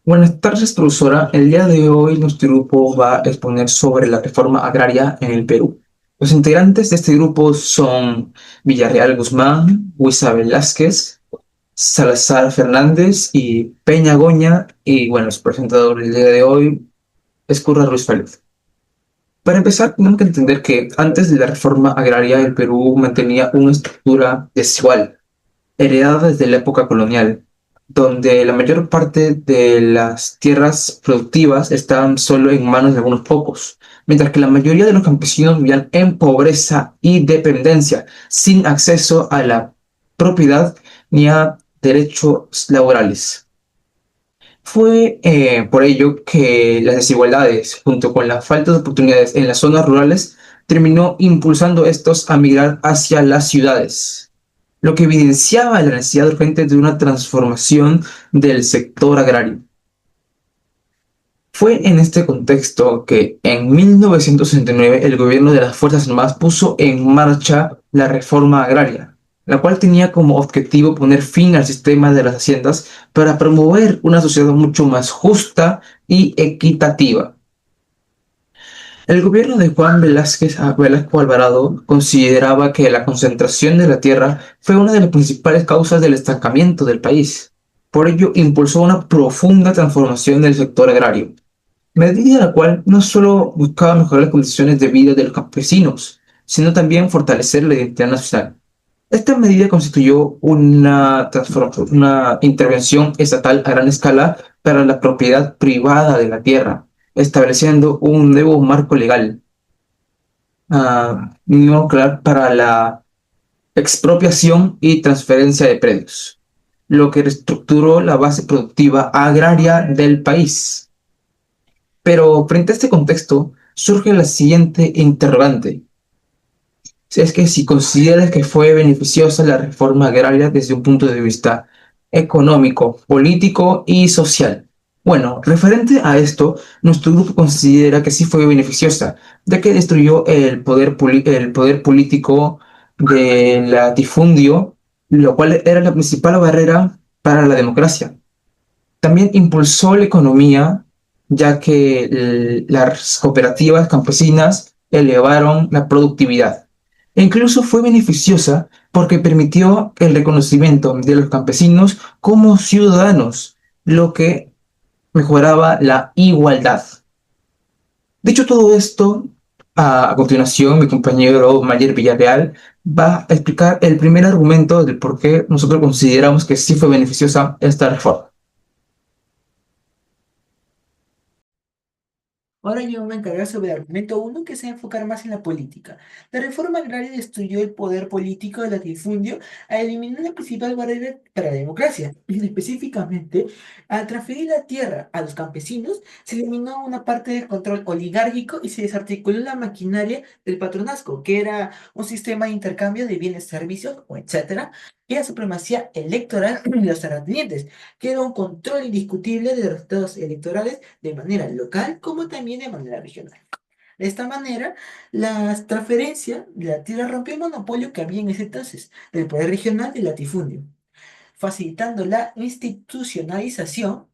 Buenas tardes, profesora. El día de hoy nuestro grupo va a exponer sobre la reforma agraria en el Perú. Los integrantes de este grupo son Villarreal Guzmán, Huiza Velázquez, Salazar Fernández y Peña Goña. Y bueno, el presentador del día de hoy es Curra Ruiz Félix. Para empezar, tenemos que entender que antes de la reforma agraria, el Perú mantenía una estructura desigual heredada desde la época colonial, donde la mayor parte de las tierras productivas estaban solo en manos de algunos pocos, mientras que la mayoría de los campesinos vivían en pobreza y dependencia, sin acceso a la propiedad ni a derechos laborales. Fue por ello que las desigualdades, junto con la falta de oportunidades en las zonas rurales, terminó impulsando estos a migrar hacia las ciudades, lo que evidenciaba la necesidad urgente de una transformación del sector agrario. Fue en este contexto que en 1969 el gobierno de las Fuerzas Armadas puso en marcha la reforma agraria, la cual tenía como objetivo poner fin al sistema de las haciendas para promover una sociedad mucho más justa y equitativa. El gobierno de Juan Velasco Alvarado consideraba que la concentración de la tierra fue una de las principales causas del estancamiento del país. Por ello, impulsó una profunda transformación del sector agrario, medida la cual no solo buscaba mejorar las condiciones de vida de los campesinos, sino también fortalecer la identidad nacional. Esta medida constituyó una intervención estatal a gran escala para la propiedad privada de la tierra, estableciendo un nuevo marco legal mínimo claro para la expropiación y transferencia de predios, lo que reestructuró la base productiva agraria del país. Pero frente a este contexto, surge la siguiente interrogante. Si es que si consideras que fue beneficiosa la reforma agraria desde un punto de vista económico, político y social. Bueno, referente a esto, nuestro grupo considera que sí fue beneficiosa, ya que destruyó el poder político de latifundio, lo cual era la principal barrera para la democracia. También impulsó la economía, ya que las cooperativas campesinas elevaron la productividad. E incluso fue beneficiosa porque permitió el reconocimiento de los campesinos como ciudadanos, lo que mejoraba la igualdad. Dicho todo esto, a continuación mi compañero Mayer Villarreal va a explicar el primer argumento del por qué nosotros consideramos que sí fue beneficiosa esta reforma. Ahora yo me voy a encargar sobre el argumento uno, que se va a enfocar más en la política. La reforma agraria destruyó el poder político del latifundio al eliminar la principal barrera para la democracia. Específicamente, al transferir la tierra a los campesinos, se eliminó una parte del control oligárquico y se desarticuló la maquinaria del patronazgo, que era un sistema de intercambio de bienes, servicios, o etcétera, y la supremacía electoral de los terratenientes, que era un control indiscutible de los resultados electorales de manera local como también de manera regional. De esta manera, la transferencia de la tierra rompió el monopolio que había en ese entonces del poder regional del latifundio, facilitando la institucionalización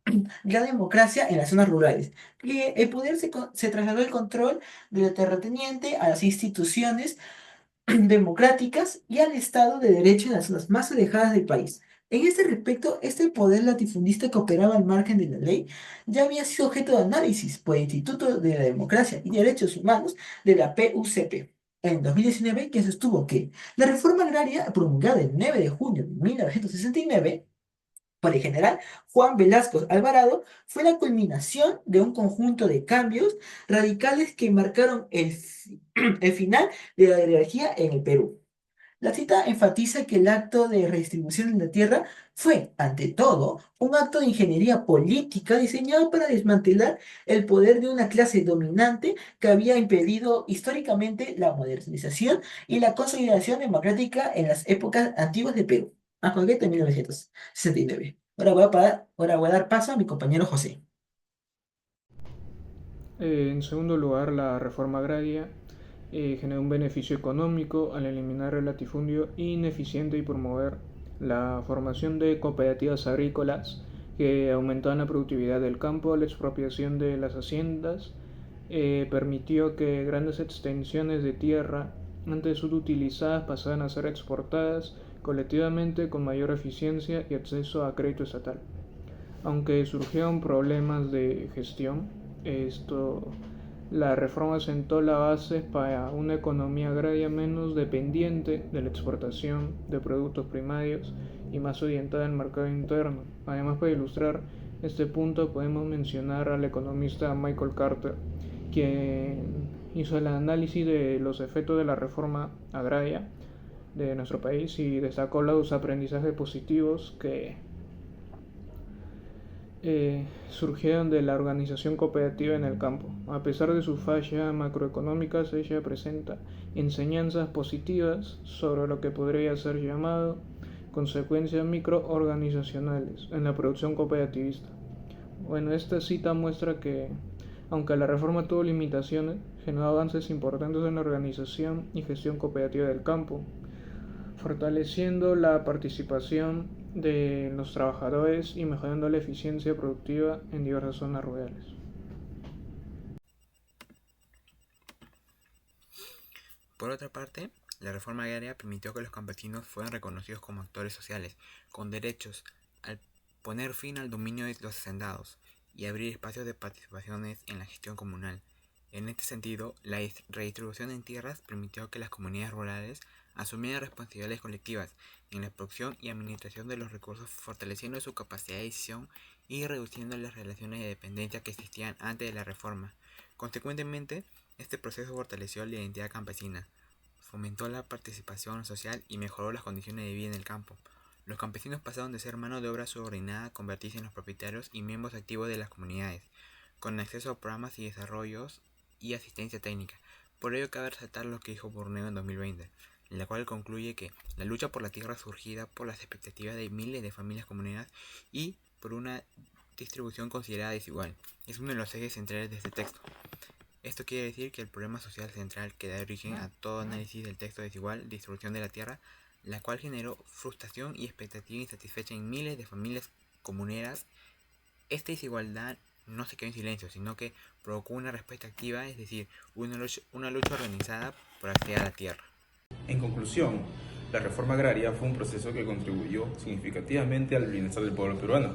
de la democracia en las zonas rurales. Que el poder se trasladó el control del terrateniente a las instituciones democráticas y al Estado de Derecho en las zonas más alejadas del país. En este respecto, este poder latifundista que operaba al margen de la ley ya había sido objeto de análisis por el Instituto de la Democracia y Derechos Humanos de la PUCP. En 2019, que sostuvo que la reforma agraria promulgada el 9 de junio de 1969 por el general Juan Velasco Alvarado, fue la culminación de un conjunto de cambios radicales que marcaron el final de la oligarquía en el Perú. La cita enfatiza que el acto de redistribución de la tierra fue, ante todo, un acto de ingeniería política diseñado para desmantelar el poder de una clase dominante que había impedido históricamente la modernización y la consolidación democrática en las épocas antiguas de Perú, a partir de 1969. Ahora voy a dar paso a mi compañero José. En segundo lugar, la reforma agraria generó un beneficio económico al eliminar el latifundio ineficiente y promover la formación de cooperativas agrícolas que aumentaban la productividad del campo. La expropiación de las haciendas permitió que grandes extensiones de tierra antes subutilizadas pasaran a ser exportadas colectivamente con mayor eficiencia y acceso a crédito estatal. Aunque surgieron problemas de gestión, la reforma sentó la base para una economía agraria menos dependiente de la exportación de productos primarios y más orientada al mercado interno. Además, para ilustrar este punto podemos mencionar al economista Michael Carter, quien hizo el análisis de los efectos de la reforma agraria de nuestro país y destacó los aprendizajes positivos que surgieron de la organización cooperativa en el campo. A pesar de sus fallas macroeconómicas, ella presenta enseñanzas positivas sobre lo que podría ser llamado consecuencias microorganizacionales en la producción cooperativista. Bueno, esta cita muestra que, aunque la reforma tuvo limitaciones, generó avances importantes en la organización y gestión cooperativa del campo, fortaleciendo la participación de los trabajadores y mejorando la eficiencia productiva en diversas zonas rurales. Por otra parte, la reforma agraria permitió que los campesinos fueran reconocidos como actores sociales, con derechos, al poner fin al dominio de los hacendados y abrir espacios de participaciones en la gestión comunal. En este sentido, la redistribución en tierras permitió que las comunidades rurales asumieran responsabilidades colectivas en la producción y administración de los recursos, fortaleciendo su capacidad de decisión y reduciendo las relaciones de dependencia que existían antes de la reforma. Consecuentemente, este proceso fortaleció la identidad campesina, fomentó la participación social y mejoró las condiciones de vida en el campo. Los campesinos pasaron de ser mano de obra subordinada a convertirse en los propietarios y miembros activos de las comunidades, con acceso a programas y desarrollos y asistencia técnica. Por ello cabe resaltar lo que dijo Borneo en 2020, en la cual concluye que la lucha por la tierra surgida por las expectativas de miles de familias comuneras y por una distribución considerada desigual es uno de los ejes centrales de este texto. Esto quiere decir que el problema social central que da origen a todo análisis del texto desigual distribución de la tierra, la cual generó frustración y expectativa insatisfecha en miles de familias comuneras. Esta desigualdad no se quedó en silencio, sino que provocó una respuesta activa, es decir, una lucha organizada por acceder a la tierra. En conclusión, la reforma agraria fue un proceso que contribuyó significativamente al bienestar del pueblo peruano,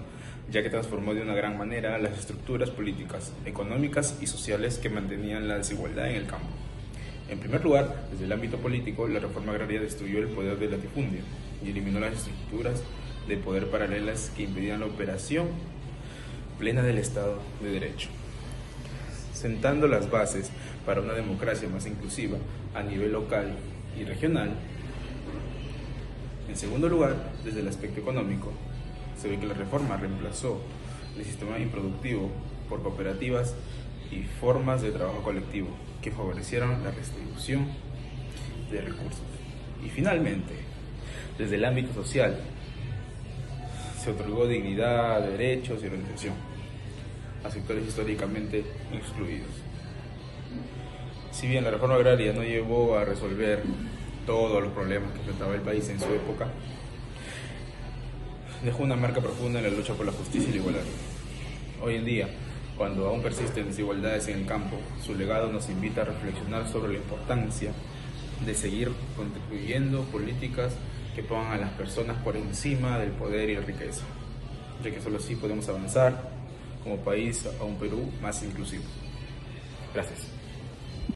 ya que transformó de una gran manera las estructuras políticas, económicas y sociales que mantenían la desigualdad en el campo. En primer lugar, desde el ámbito político, la reforma agraria destruyó el poder del latifundio y eliminó las estructuras de poder paralelas que impedían la operación plena del Estado de Derecho, sentando las bases para una democracia más inclusiva a nivel local y regional. En segundo lugar, desde el aspecto económico, se ve que la reforma reemplazó el sistema improductivo por cooperativas y formas de trabajo colectivo que favorecieron la redistribución de recursos. Y finalmente, desde el ámbito social, se otorgó dignidad, derechos y organización a sectores históricamente excluidos. Si bien la reforma agraria no llevó a resolver todos los problemas que enfrentaba el país en su época, dejó una marca profunda en la lucha por la justicia y la igualdad. Hoy en día, cuando aún persisten desigualdades en el campo, su legado nos invita a reflexionar sobre la importancia de seguir construyendo políticas que pongan a las personas por encima del poder y la riqueza, ya que solo así podemos avanzar como país a un Perú más inclusivo. Gracias.